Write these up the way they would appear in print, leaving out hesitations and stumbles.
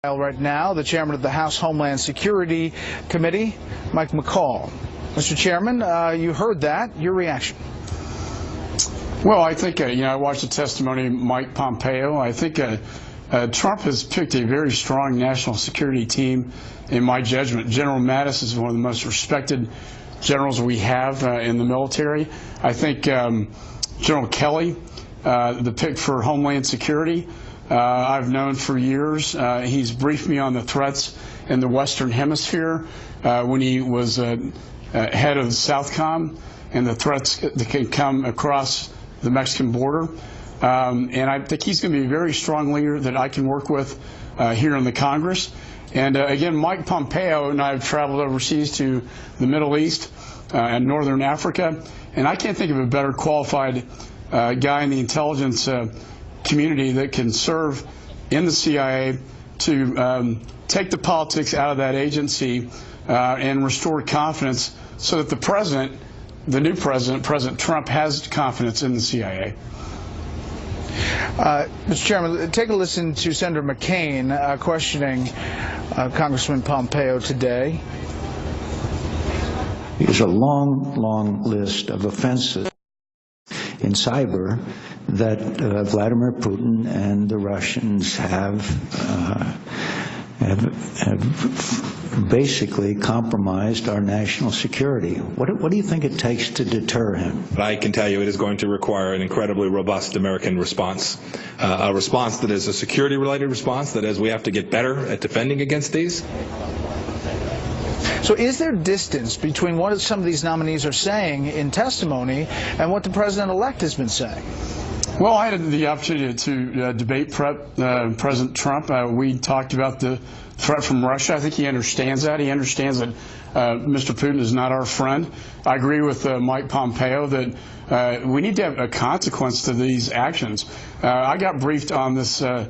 Right now, the chairman of the House Homeland Security Committee, Mike McCaul. Mr. Chairman, you heard that. Your reaction? Well, I think, I watched the testimony of Mike Pompeo. I think Trump has picked a very strong national security team, in my judgment. General Mattis is one of the most respected generals we have in the military. I think General Kelly, the pick for Homeland Security, I've known for years. He's briefed me on the threats in the Western Hemisphere when he was head of Southcom and the threats that can come across the Mexican border. And I think he's going to be a very strong leader that I can work with here in the Congress. And again, Mike Pompeo and I have traveled overseas to the Middle East and Northern Africa, and I can't think of a better qualified guy in the intelligence community that can serve in the CIA to take the politics out of that agency and restore confidence so that the president, the new president, President Trump, has confidence in the CIA. Mr. Chairman, take a listen to Senator McCain questioning Congressman Pompeo today. There's a long list of offenses in cyber that Vladimir Putin and the Russians have basically compromised our national security. What do you think it takes to deter him? I can tell you it is going to require an incredibly robust American response, a response that is a security-related response, that is we have to get better at defending against these. So is there distance between what some of these nominees are saying in testimony and what the president-elect has been saying? Well, I had the opportunity to debate President Trump. We talked about the threat from Russia. I think he understands that. He understands that Mr. Putin is not our friend. I agree with Mike Pompeo that we need to have a consequence to these actions. I got briefed on this a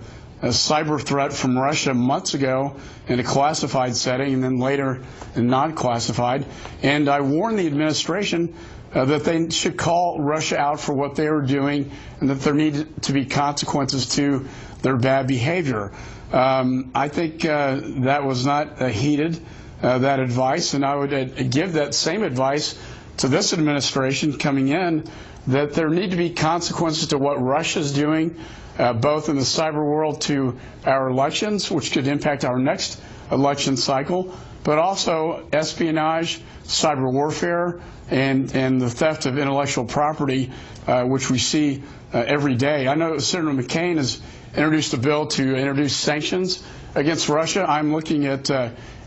cyber threat from Russia months ago in a classified setting and then later in non-classified. And I warned the administration that they should call Russia out for what they were doing and that there need to be consequences to their bad behavior. I think that was not heeded, that advice, and I would give that same advice to this administration coming in, that there need to be consequences to what Russia's doing, both in the cyber world to our elections, which could impact our next election cycle, but also espionage, cyber warfare, and the theft of intellectual property, which we see every day. I know Senator McCain has introduced a bill to introduce sanctions against Russia. I'm looking at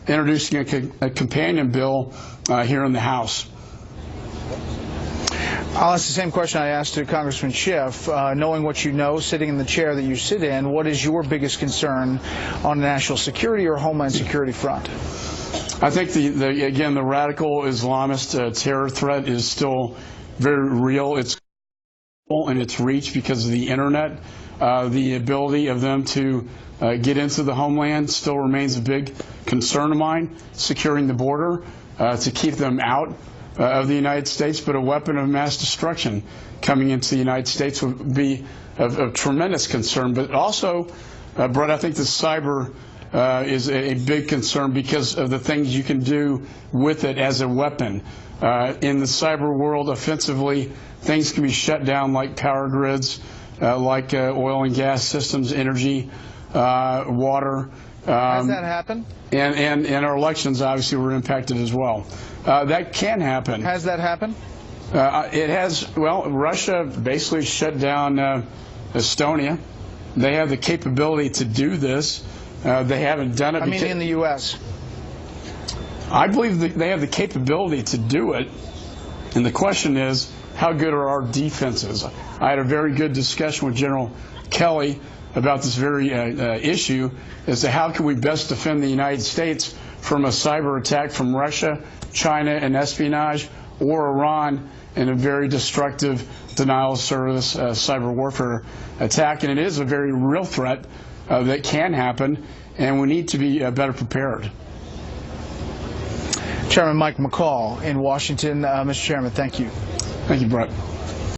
introducing a companion bill here in the House. I'll ask the same question I asked to Congressman Schiff. Knowing what you know, sitting in the chair that you sit in, what is your biggest concern on the national security or homeland security front? I think, again, the radical Islamist terror threat is still very real. It's in its reach because of the Internet. The ability of them to get into the homeland still remains a big concern of mine. Securing the border to keep them out of the United States, but a weapon of mass destruction coming into the United States would be of tremendous concern. But also, Brett, I think the cyber is a big concern because of the things you can do with it as a weapon. In the cyber world, offensively, things can be shut down like power grids, like oil and gas systems, energy, water. Has that happened? And our elections, obviously, were impacted as well. That can happen. Has that happened? It has. Well, Russia basically shut down Estonia. They have the capability to do this. They haven't done it. I mean, in the U.S. I believe that they have the capability to do it. And the question is, how good are our defenses? I had a very good discussion with General Kelly about this very issue as to how can we best defend the United States from a cyber attack from Russia, China, and espionage, or Iran in a very destructive denial of service cyber warfare attack. And it is a very real threat that can happen, and we need to be better prepared. Chairman Mike McCaul in Washington. Mr. Chairman, thank you. Thank you, Brett.